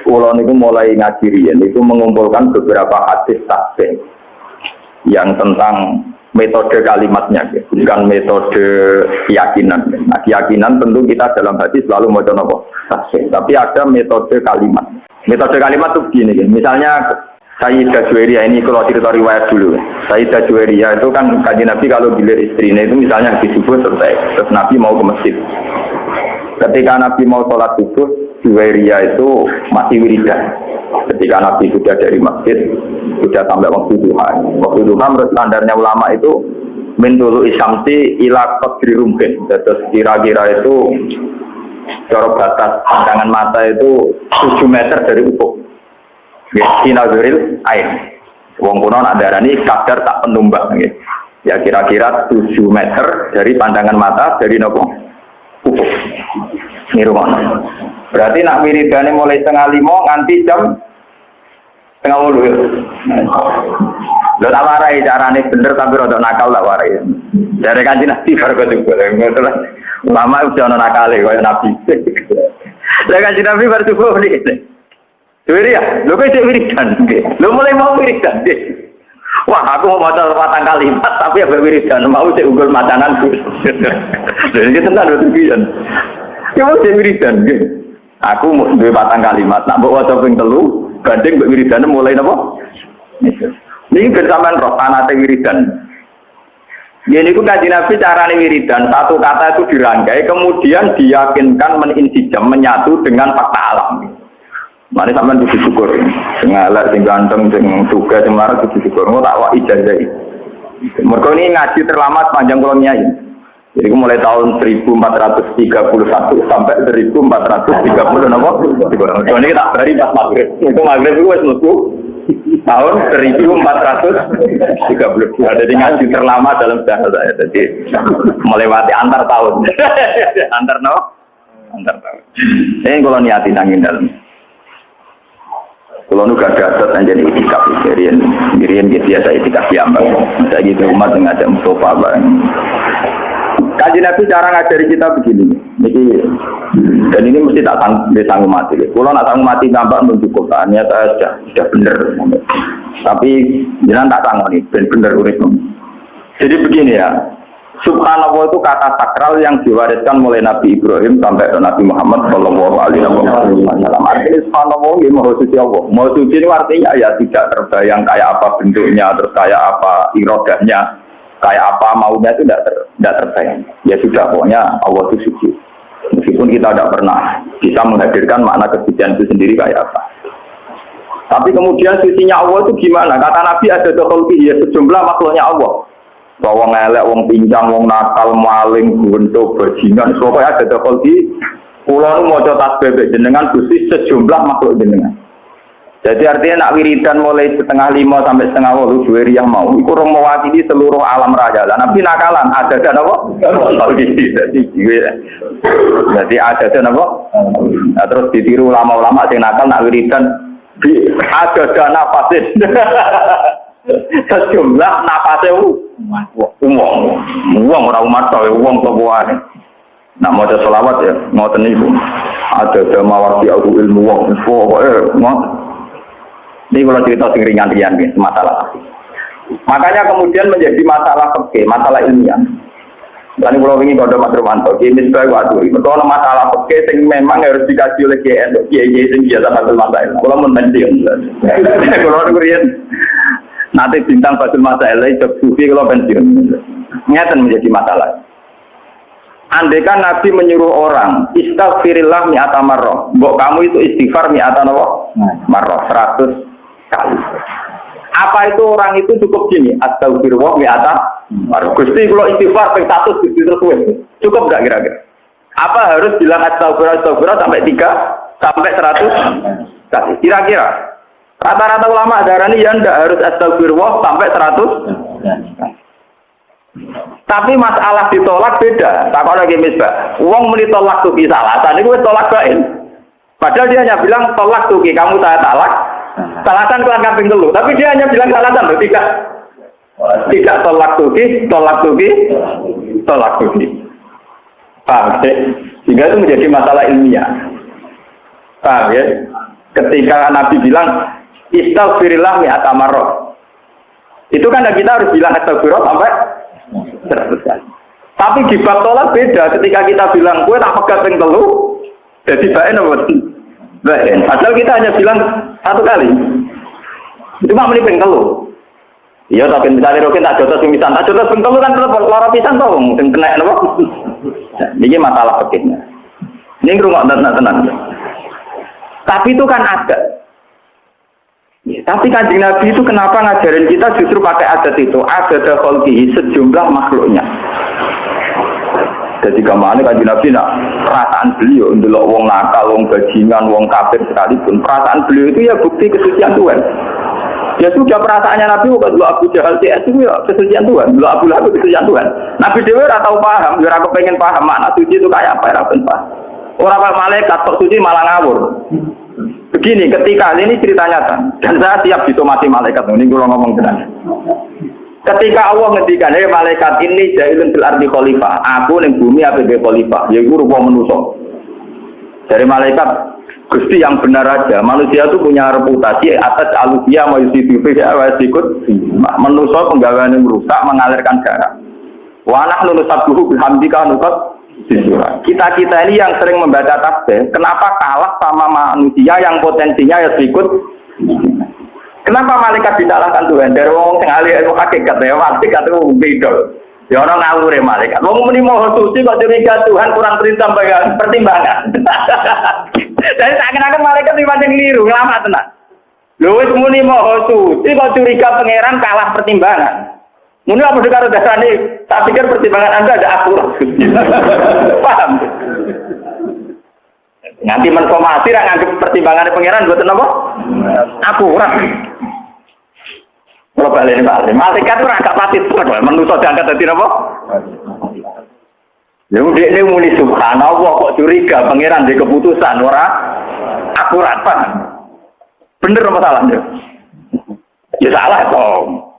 Kulo niku mulai ngaji riyen niku mengumpulkan beberapa hadis tasbih yang tentang metode kalimatnya, bukan metode keyakinan. Nah, keyakinan tentu kita dalam hadis selalu mau nopo tasbih, tapi ada metode kalimat. Metode kalimat itu begini, misalnya Sayyidah Juwairiyah ini kalau cerita riwayat dulu. Sayyidah Juwairiyah itu kan Kanjeng Nabi kalau gilir istrinya itu misalnya habis subuh selesai, terus Nabi mau ke masjid. Ketika Nabi mau sholat subuh, Juwairiyah itu masih wiridan. Ketika Nabi sudah dari masjid, sudah sampai waktu duha. Waktu duha menurut standarnya ulama itu min tulu isyamsi ila qadri rumhin. Terus kira-kira itu cara batas pandangan mata itu 7 meter dari ufuk. Sinazuril ain. Wong kuno adarani kadar tak penumbak. Ya kira-kira 7 meter dari pandangan mata dari nopo ufuk. Ini rumah. Berarti nak wiridane mulai 4:30 nganti jam 4:30. Lho tak warai carane bener tapi rada nakal tak warai. Dari Kanjeng Nabi baru ketemu. Ulama udah ana nakale kaya Nabi. Lah Kanjeng Nabi baru subuh niki. Wiridan, lho kok isih wiridan nggih. Lho mulai mau wiridan nggih. Wah, aku mau maca 4 kalimat tapi ambek wiridan mau sik unggul macananku. Lha iki tenan lho pisan. Ya mau sik wiridan nggih. Aku mau duwe 4 kalimat, nak mbok waca ping 3 banding mbek wiridane mulai napa? Niki bersamaan roh anate wiridan. Ini itu Kanjeng Nabi carane wiridan, satu kata itu dirangkai kemudian diyakinkan meninsijam menyatu dengan fakta alam. Mari sampean kudu syukur. Sing elek, sing ganteng, sing sugih, sing larat kudu syukur. Engko tak wak ijazah iki. Mergo ini ngaji terlama sepanjang kula nyai. Jadi mulai tahun 1431 sampai 1430 napa? Jadi ini tak bari pas maghrib. Itu maghrib itu wis mlebu tahun 1430. Jadi ngaji terlama dalam sejarah saya. Jadi melewati antar tahun. Antar tahun. Ini kalau niati nangin dalam. Kalau nu gak ada jadi itikaf, Mirian biasa itikaf diambang. Saya gitu umat ngajak Mustafa bareng. Kanjeng Nabi cara ngajari kita begini. Dan ini mesti tak sanggup mati. Kalau nak sanggup mati nampak mencukup. Ternyata sudah benar. Tapi jangan tak sanggup nih, benar urip. Jadi begini ya. Subhanallah itu kata sakral yang diwariskan mulai Nabi Ibrahim sampai Nabi Muhammad Shallallahu Alaihi Wasallam. Artinya Subhanallah ini mau suci Allah. Mau suci ini artinya ya tidak terbayang kayak apa bentuknya, terus kayak apa irodahnya, kayak apa maunya itu tidak terbayang. Ya sudah pokoknya Allah itu suci. Meskipun kita tidak pernah bisa menghadirkan makna kesucian itu sendiri kayak apa. Tapi kemudian sucinya Allah itu gimana? Kata Nabi ada dokolki ya sejumlah makhluknya Allah. Wong elek, wong pincang, wong nakal, maling, guntuk, bajingan, pokoknya ada dokol di pulau mau coba tasbih jenengan gusti sejumlah makhluk jenengan. Jadi artinya nak wiridan mulai 4:30 sampai 4:30 Juwairiyah mau, itu orang mewakili seluruh alam raja. Nabi nakalan ada apa? Jadi ada apa? Nah, terus ditiru ulama-ulama yang nakal nak wiridan ada nafasin. Sejumlah napasnya uang orang umat tahu uang kebuahan. Nak mau ada selawat ya ngoten itu ada mawati aku ilmu uang ini kalau cerita sing ringan-ringan nih masalah. Makanya kemudian menjadi masalah fikih, masalah ilmiah. Lalu kalau ingin kode Mas Romanto, ini sebagai waktu itu kalau masalah fikih yang memang harus dikaji oleh GN, GN yang biasa satu masalah. Kalau menpenting, kalau kemudian nanti bintang Fatul Masalah itu sufi kalau pensiun nyata menjadi masalah. Andaikan Nabi menyuruh orang istighfirillah mi'ata marrah, mbok kamu itu istighfar mi'ata marrah 100 kali. Apa itu orang itu cukup gini? Astagfirullah mi'ata marrah. Gusti kalau istighfar ping 100 Gusti terus cukup enggak kira-kira? Apa harus bilang astagfirullah sampai 3 sampai 100 kali? Kira-kira rata-rata ulama darani ya ndak harus astagfirullah sampai 100. Tapi masalah ditolak beda. Takon lagi misbah. Wong muni tolak tuki salah. Tadi gue tolak bain. Padahal dia hanya bilang tolak tuki kamu saya talak. Salasan kelan kambing dulu. Tapi dia hanya bilang salasan loh. Tidak tolak tuki. Paham sih? Sehingga itu menjadi masalah ilmiah. Paham ya? Ketika Nabi bilang istaghfirillah mi'ata marrah. Itu kan kita harus bilang astagfirullah sampai 100 kali. Tapi di bab tolak beda. Ketika kita bilang gue tak pegat ping telu, jadi baen apa? Baen. Padahal kita hanya bilang 1 kali. Cuma meni ping telu. Iya, tapi misalnya rokin tak jotos pimisan, tak jotos ping telu kan tetap lara pisan to, mungkin kena napa? Ini masalah fikihnya. Ini ngrungok tenang. Tapi itu kan ada. Ya, tapi Kanjeng Nabi itu kenapa ngajarin kita justru pakai adat itu, adat khalqihi, sejumlah makhluknya. Jadi kemana Kanjeng Nabi nak perasaan beliau ndelok wong nakal, wong bajingan, wong kafir sekalipun, perasaan beliau itu ya bukti kesucian Tuhan. Ya sudah perasaannya Nabi bukan dulu Abu Jahal itu ya kesucian Tuhan, dulu Abu Lahab kesucian Tuhan. Nabi dewa ora tahu paham, ora kepengen paham makna suci itu kayak apa, ora pengen paham. Orang malaikat kok suci malah ngawur. Begini, ketika ini cerita nyata, dan saya siap ditomati malaikat, ini kalau ngomong benar. Ketika Allah ngendikan, malaikat ini jailun fil ardi khalifah, aku ning bumi apa be khalifah, yaiku rupa manusia. Dari malaikat, Gusti yang benar aja, manusia itu punya reputasi atas alusia mayusidu ya wasikut, manusia penggaweane merusak, mengalirkan darah. Wa nahnu nusabbihu bihamdika nuqat. Kita ini yang sering membaca tasbih, kenapa kalah sama manusia yang potensinya ya ikut? Kenapa malaikat disalahkan Tuhan? Dari wong sing ahli ilmu hakikat ya malaikat itu beda. Ya orang ngawur malaikat. Wong muni moho suci kok curiga Tuhan kurang pertimbangan. Jadi seakan-akan malaikat iki pancen keliru, lama tenan. Lho wis muni moho suci kok curiga pangeran kalah pertimbangan. Muni apa dekaro dasane? Tak pikir pertimbangan Anda ada akurat. Paham? Nanti menformasi ra nganggep pertimbangan pangeran mboten apa? Akurat. Kalau balik ini Pak, malaikat itu agak pati terus, manusia diangkat dadi apa? Ya udah ini muni subhanallah kok curiga pangeran di keputusan ora akurat Pak. Bener apa salahnya? Ya salah kok.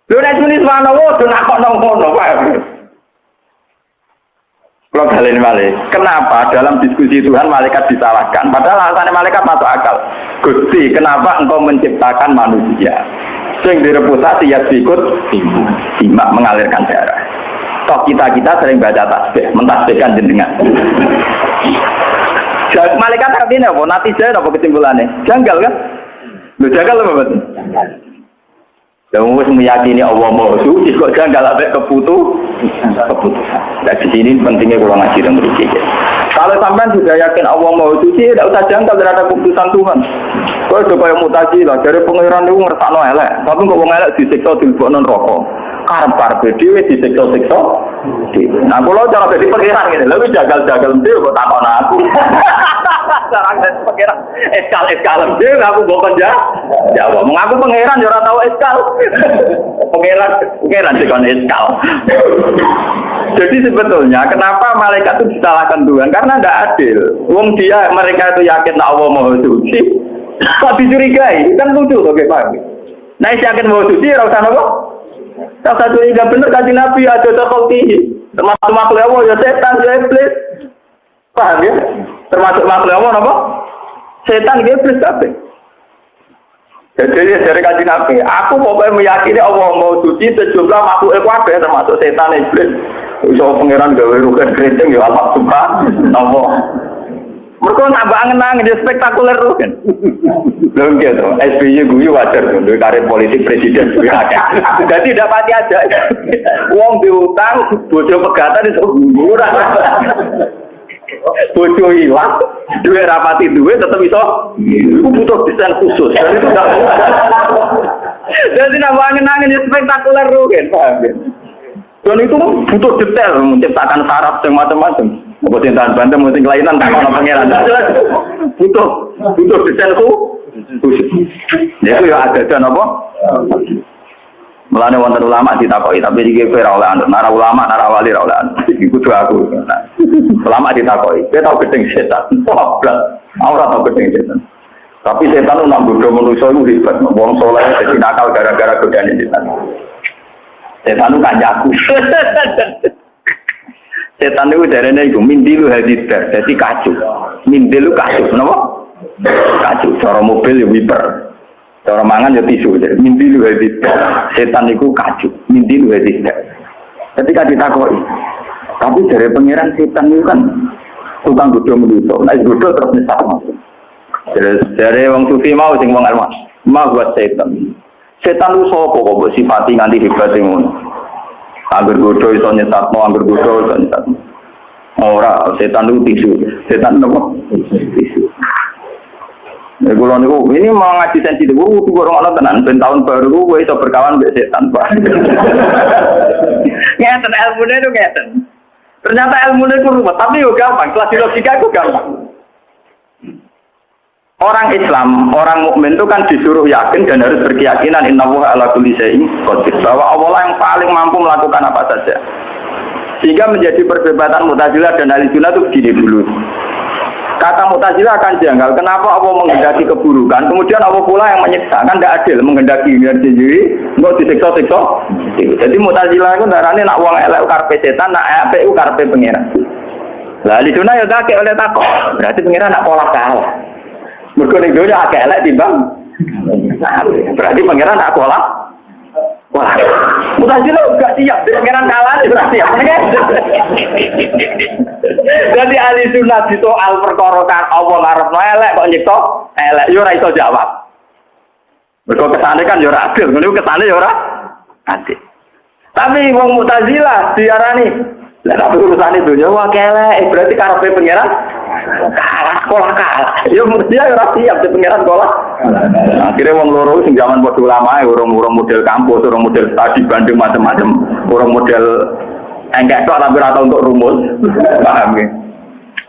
Lho nek muni subhanallah do nak kok ngono Pak. Kalau kalian balik, kenapa dalam diskusi Tuhan malaikat disalahkan? Padahal alasannya malaikat masuk akal. Gusti, kenapa engkau menciptakan manusia? Sing direputasi ya ikut simak mengalirkan darah. Toh kita sering baca tasbih, mentasbihkan jenengan. Malaikat artinya apa? Natijah apa kesimpulannya? Janggal kan? Lu janggal apa betul? Yang harus meyakini Allah Maha Suci kok janggal sampai keputusan. Nah di sini pentingnya kurang ngaji dan berpikir. Kalau sampai sudah yakin Allah Maha Suci, tidak usah janggal terhadap keputusan Tuhan. Kau sudah kayak mutasi lah dari pengiran itu ngersakno elek, tapi kok wong elek disiksa dilebokno neraka. Karep-karep dhewe disiksa-siksa. Nah kalau cara jadi pengiran ngene, lha jagal-jagal dhewe kok takon aku. Cara jadi pengiran eskal dhewe aku mbok jawab. Mengaku pengiran yo ora tau eskal. Pengiran dikon eskal. Jadi sebetulnya kenapa malaikat itu disalahkan Tuhan? Karena tidak adil. Wong mereka itu yakin Allah Maha Suci, kok dicurigai? Kan lucu tuh Pak. Nah, yakin Maha Suci ora usah apa? Salah satu yang benar Kanjeng Nabi ada khalqihi. Termasuk makhluk Allah ya setan ya iblis. Paham ya? Termasuk makhluk Allah apa? Setan ya iblis kabeh. Jadi dari Kanjeng Nabi, aku pokoknya meyakini Allah Maha Suci sejumlah makhluk kabeh termasuk setan iblis. Iso pangeran gawe rugen keriting ya Allah subhanallah. Mereka nambah angen-angen dia spektakuler rugen. Lho gitu, SBY guyu wajar tuh, karir politik presiden. Jadi tidak pati aja. Wong diutang, bojo pegatan itu murah. Bojo hilang, duit rapati duit tetap iso. Itu butuh desain khusus. Dan itu enggak. Jadi nambah angen-angen dia spektakuler rugen, paham ya? Dan itu butuh detail menciptakan syarat yang macam-macam. Mungkin tahan bantu, mungkin kelainan tak mau pangeran. Butuh desain khusus. Itu ya ada dan apa? Melane wonten ulama ditakoi, tapi iki ora oleh anut. Nara ulama, nara wali ora oleh anut. Iki kudu aku. Ulama ditakoi, kowe tau gedeng setan. Wabrak. Ora tau gedeng setan. Tapi setan itu nak bodoh manusia itu hebat. Wong soleh jadi nakal gara-gara godaan setan. Setan itu kancaku. Setan itu darahnya itu mindilu hadidar, jadi kacau. Mindilu kacau, kenapa? Cara mobil ya wiper. Cara mangan ya tisu. Mimpi lu tidak. Setan itu kacu. Mimpi lu tidak. Ketika ditakoi, tapi dari pangeran setan itu kan tukang godho menuso. Nah, godho terus nyesat masuk. Dari wong sufi mau sing wong almas. Mau buat setan. Setan itu sapa kok mbok sifati nganti hebat ngono. Angger godho iso nyesatno, angger godho iso nyesatno. Ora, setan itu tisu. Setan apa? Tisu. Kalau ini mau ngaji sensitif, itu orang tenan. Ben tahun baru, gue iso berkawan dengan setan, Pak. Ngeten ilmunya itu ngeten. Ternyata ilmunya itu rumit, tapi yo gampang. Kelas logika itu gampang. Orang Islam, orang mukmin itu kan disuruh yakin dan harus berkeyakinan innallaha ala kulli syai'in qadir, bahwa Allah yang paling mampu melakukan apa saja. Sehingga menjadi perdebatan Mu'tazilah dan Ahlussunnah itu begini dulu. Kata Mu'tazilah akan janggal, kenapa Allah menghendaki keburukan, kemudian Allah pula yang menyiksa, kan tidak adil menghendaki sendiri, nggak disiksa-siksa. Jadi Mu'tazilah itu darahnya nak uang elek karpe setan, nak apik karpe pengiran. Lah di sana ya kakek oleh takok, berarti pengiran nak pola kalah. Mergo ning dunya akeh elek timbang. Berarti pengiran nak pola. Wah, Mu'tazilah enggak siap, pengiran kalah sudah siap. Jadi ahli sunnah di soal perkara kan Allah ngarepno elek kok nyiksa elek yo ora iso jawab. Mergo kesane kan yo ora adil, ngene kesane yo ora adil. Tapi wong Mu'tazilah diarani, lah tapi urusane donya wae elek, berarti karepe pangeran kalah sekolah kalah. Yo mesti ora siap di pangeran sekolah. Akhirnya wong loro sing zaman padha ulama, urung model kampus, urung model studi banding macam-macam, urung model enggak kok tapi ora tau untuk rumus. Paham nggih?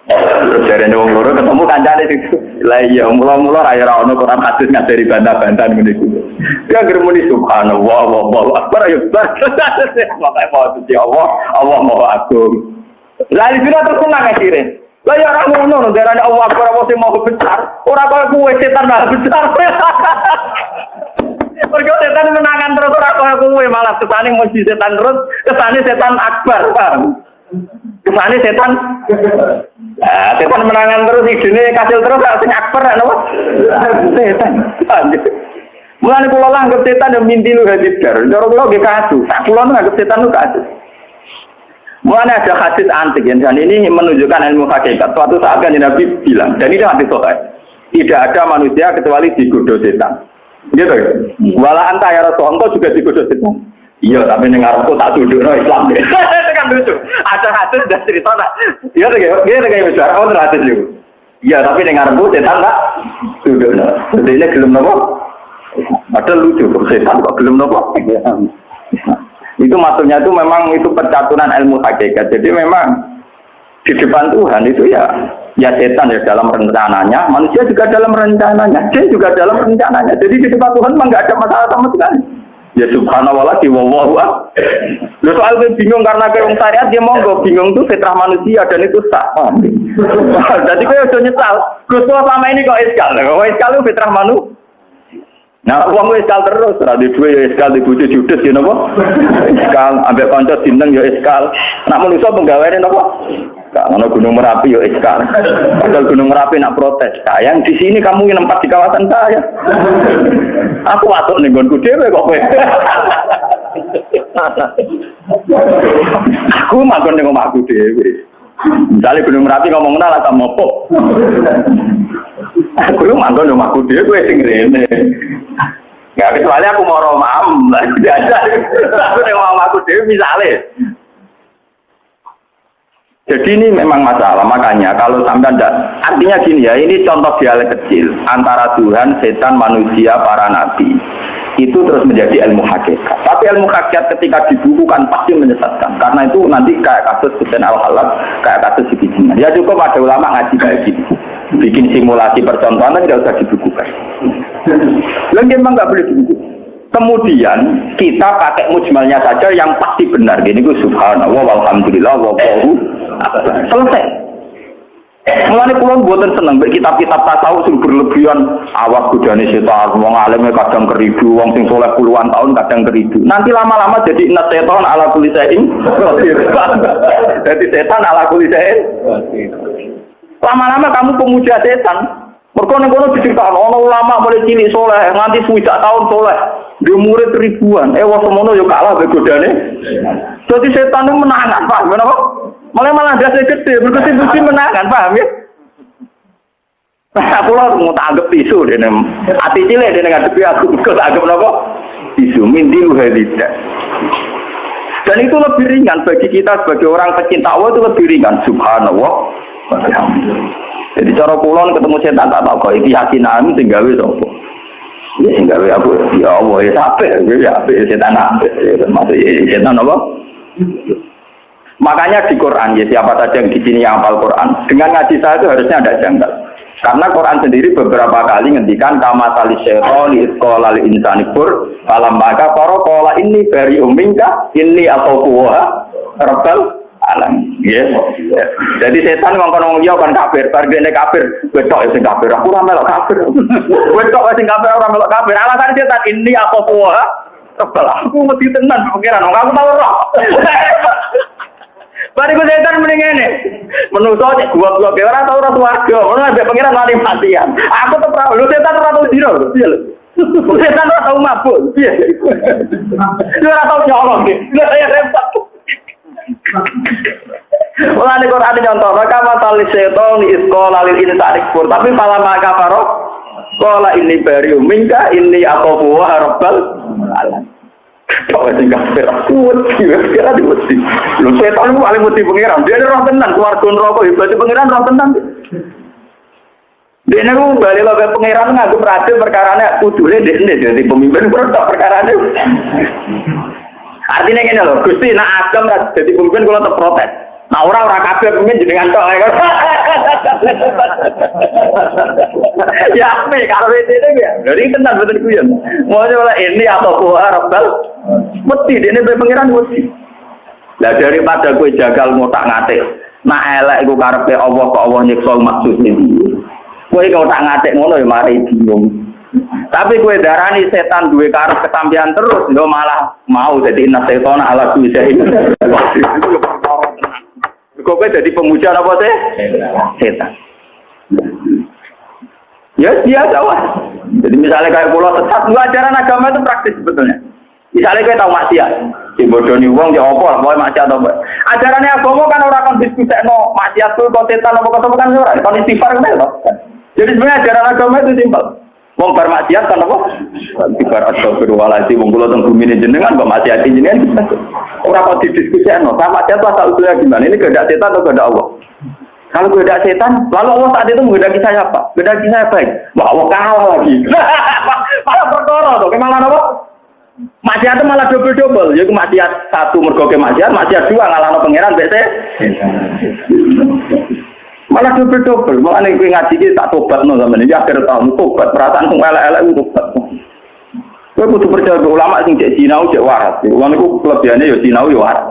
Terus jarene wong loro ketemu kancane itu. Lah iya mula-mula ra ono Quran hadis ngajari bantah-bantahan ngene iku. Dia germuni subhanallah wallahu akbar ya bar. Makane mau suci Allah mau agung. Lah iki terus nang akhire. Lah ya ora ngono darane Allah akbar apa sing mau besar. Ora kaya kuwe setan malah besar. Pergi setan menangan terus ora kaya kuwe malah kesane muji setan terus, kesane setan akbar, paham? Kesane setan setan menangan terus idene kasil terus sing akbar napa? Setan. Mulane kula anggap setan yo mimpi lu hadidar. Cara kula nggih kasu. Sak kula anggap setan lu kasu. Mulane ada hadis antik dan ini menunjukkan ilmu hakikat. Suatu saat kan Nabi bilang, dan ini hadis sahih. Tidak ada manusia kecuali digodho setan. Gitu ya? Wala anta ya Rasul, engkau juga digodho setan. Iya, tapi dengar aku tak dudukno Islam. Itu kan lucu. Ada hadis dan cerita nak. Iya kayak besar, oh hadis juga. Iya, tapi dengar aku setan tak dudukno. Jadi ini gelem napa? Ada lucu, setan kok gelem napa? Itu maksudnya itu memang itu percaturan ilmu hakikat. Jadi memang di depan Tuhan itu ya setan ya dalam rencananya, manusia juga dalam rencananya, jin juga dalam rencananya. Jadi di depan Tuhan memang nggak ada masalah sama sekali. Ya subhanallah di wallahu a'lam. Lu soal bingung karena kayak syariat dia monggo bingung tuh fitrah manusia dan itu sah. Jadi kayak udah nyesal. Gus selama ini kok iskal. Kok iskal itu fitrah manusia. Nah, uang iskal terus, rada dua ya iskal di bujuk judes ya nopo, iskal, ambil konco bintang ya iskal. Nak manusia penggawaannya nopo, kalau Gunung Merapi ya iskal. Padahal Gunung Merapi nak protes, sayang di sini kamu yang nempat di kawasan saya. Aku atur nih gonku dewe kok. Aku makan dengan aku dewe. Misalnya Gunung Merapi ngomong nala sama mopo. Aku lu manggon rumah aku dia gue sing rene. Enggak kecuali aku mau romam. Aku nek mau aku dia misale. Jadi ini memang masalah, makanya kalau sampai artinya gini ya, ini contoh dialek kecil antara Tuhan, setan, manusia, para nabi. Itu terus menjadi ilmu hakikat. Tapi ilmu hakikat ketika dibukukan pasti menyesatkan. Karena itu nanti kayak kasus Hussein al-Halab, kayak kasus Sikijinan. Ya cukup ada ulama ngaji kayak gitu. Bikin simulasi percontohan tidak usah dibukukan. Lalu memang nggak boleh dibukukan. Kemudian kita pakai mujmalnya saja yang pasti benar. Gini gue subhanallah, walhamdulillah, wallahu selesai. Mulane kula mboten seneng mek kitab-kitab tasawuf sing berlebihan awak godane setan, wong alim kadang keridu, wong sing saleh puluhan tahun kadang keridu. Nanti lama-lama jadi setan ala kulli syai'in qadir. Jadi setan ala kulli syai'in qadir. Lama-lama kamu pemuja setan. Mergo ning kono diceritakno ana ulama mulai cilik soleh nganti 20 tahun soleh. Dia murid ribuan. Wah semono yo kalah be godane. Dadi setan itu menangan, paham menapa? Malah dase gede, mergo sing menangan, paham ya? Aku lah mau tak anggap tisu dene. Ati cilik dene ngadepi aku kok tak anggap napa? Tisu mindilu hadida. Dan itu lebih ringan bagi kita sebagai orang pecinta Allah, itu lebih ringan. Subhanallah. Jadi cara kulon ketemu setan tak tahu kok iki yakinan sing gawe sapa. Ya sing gawe aku ya Allah ya sampe ya setan apik. Termasuk setan apa? Makanya di Quran ya siapa saja yang di sini yang hafal Quran dengan ngaji saya itu harusnya ada janggal. Karena Quran sendiri beberapa kali ngendikan kama tali syaitani isqala lil insani kur falam maka qala inni bari'um minka inni atauha rabbal alam. Ya. Jadi setan ngomong yo kan kafir, bargene kafir, wetok sing kafir. Aku ora melok kafir. Wetok sing kafir ora melok kafir. Alasan setan inni atauha rabbal. Aku mesti tenan pengiran, aku tahu ora. Bariku setan mending ngene. Menungso cek gua-gua ke ora tau ora swarga. Ono ambek pangeran mati matian. Aku tetep ora lho setan ora tau dino lho. Piye lho? Setan ora tau mabuk. Piye? Dia ora tau nyolong iki. Lha saya repot. Ora nek ora nyontok kama tali setan isqala lil insani kufur. Tapi pala maka faro qala inni bari'um minka inni aqubu rabbal alamin. Kau sing kafir aku kira diwedi. Lho setan ku paling wedi pangeran. Dia roh tenan keluarga neraka berarti pangeran roh tenan. Dene ku bali lho ke pangeran nganggo rade perkarane kudune dekne dadi pemimpin tok perkarane. Artinya ngene lho, Gusti nek agam ra dadi pemimpin kula tetep protes. Nah ora kabeh pemimpin jenengan tok. Ya me karo itu ya. Jadi tenan betul kuyon. Mau oleh ini atau buah rabbal mesti dene be pangeran mesti. Lah daripada kowe jagal ngotak ngatik. Nak elek iku karepe Allah kok Allah nyiksa maksudne iki. Kowe kok tak ngatik ngono ya mari bingung. Tapi kowe darani setan duwe karep kesampean terus yo malah mau dadi setan ala kuwi. Kok jadi pemuja apa sih? Setan. Ya biasa lah. Jadi misalnya kayak pulau tetap dua ajaran agama itu praktis sebetulnya. Misalnya kayak tahu maksiat, si bodoni uang jawab apa, mau maksiat apa? Ajarannya agama kan orang kan diskusi no maksiat tuh kontetan apa kata bukan orang, kan istighfar kan itu. Jadi sebenarnya ajaran agama itu simpel. Wong bar maksiat kan apa? Istighfar astagfirullahaladzim, wong kula teng bumi jenengan kok maksiat jenengan. Ora kok didiskusikno, sama maksiat asal usulnya gimana? Ini kehendak setan atau kehendak Allah? Kalau kehendak setan, lalu Allah saat itu menghendaki saya apa? Menghendaki saya baik. Wah, Allah kalah lagi. Malah perkara to, malah apa? Maksiat itu malah double-double. Ya maksiat satu mergo ke maksiat dua ngalahno pangeran mbek malah double-double. Malah nek kowe ngaji iki tak tobatno sampeyan iki akhir tahun tobat perasaan sing elek-elek ku tobat. Kowe kudu percaya ulama sing cek sinau cek waras. Wong niku kelebihane ya sinau ya waras.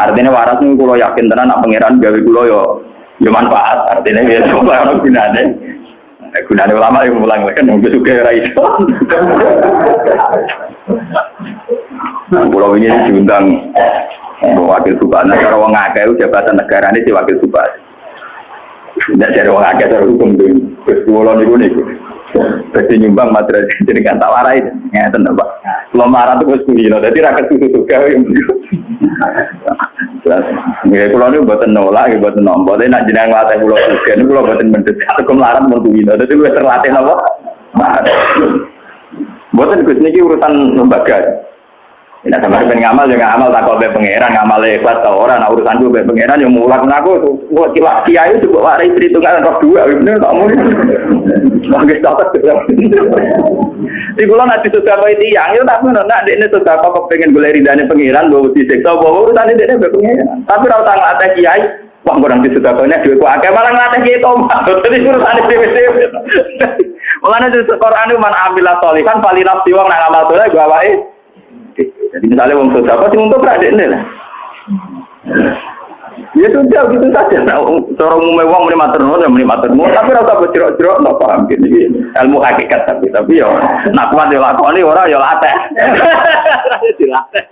Artinya waras niku kula yakin tenan nak pangeran gawe kula ya manfaat. Artinya ya ora gunane. Gunane ulama yang mulang kan wong juga ora iso. Kula wingi diundang wakil subhana karo wong akeh jabatan negara ini si wakil subhana. Tidak cari orang agak cara hukum tu, keseluruhan niku. Jadi nyumbang materi jadi kan tak warai, ya tenang pak. Kalau marah tu keseluruhan, jadi rakyat susu kau yang begitu. Jadi kalau ni buatan nolak, buatan nombor, tapi nak jenang latih pulau susu, ni pulau buatan mendesak, aku melarang mentuin, jadi gue terlatih apa? Buatan kusniki urusan lembaga. Tidak sama dengan ngamal, jangan amal tak kau pengeran, ngamal ikhlas tau orang, urusan gue pengeran yang mulak aku tu, buat kiai itu buat waris perhitungan roh dua, benar tak mungkin. Bagi status di bulan nanti sudah kau tiang, itu tak benar, nak ini sudah kau pengen gue ridani pengeran, bawa diseksa, bawa urusan ini dia pengeran. Tapi kalau tak ngelatih kiai, wah kurang di sudah kau ni dua kuah, malah ngelatih kiai tomat, jadi urusan ini. Mulanya di Quran itu man ambilah solikan, paling nafsi wong nak amal soleh gue awai. Jadi misalnya orang sosial pasti untuk berada ini lah. Ya sudah gitu saja. Orang umumnya orang menikmati tapi rasa berjerok-jerok nggak paham gini. Ilmu hakikat tapi ya nak kuat ya lakoni orang ya latih. Dilatih.